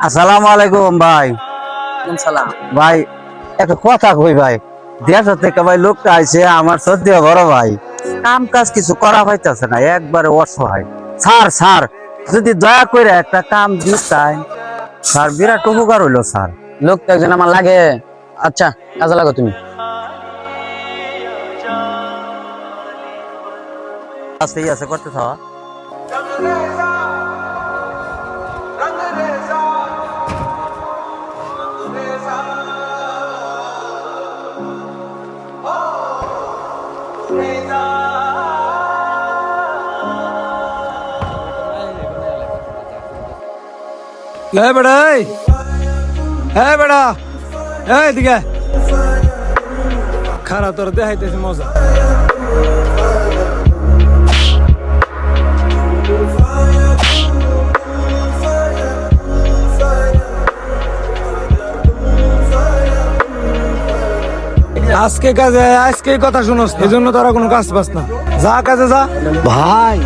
আসসালামু আলাইকুম ভাই। সালাম। ভাই একটা কথা কই ভাই, দেশ থেকে ভাই লোকটা আইছে আমার সত্যি বড় ভাই, কাম কাজ কিছু করা পাইতেছে না, একবারে অসহায়। স্যার স্যার যদি দয়া করে একটা কাম দিতেন স্যার, বিরাট উপকার হইলো স্যার। লোক তো একজন আমার লাগে। আচ্ছা, কাজে লাগো তুমি। আছে আছে করতে থাও। বেড়া বেড়া এদিকে খারাপ তোর দেখাইতেছি মজা। আজকে কাজে আজকে কথা শুনোস, এই জন্য তোরা কোনো কাজ পাস না। যা কাজে যা ভাই।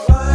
Fire.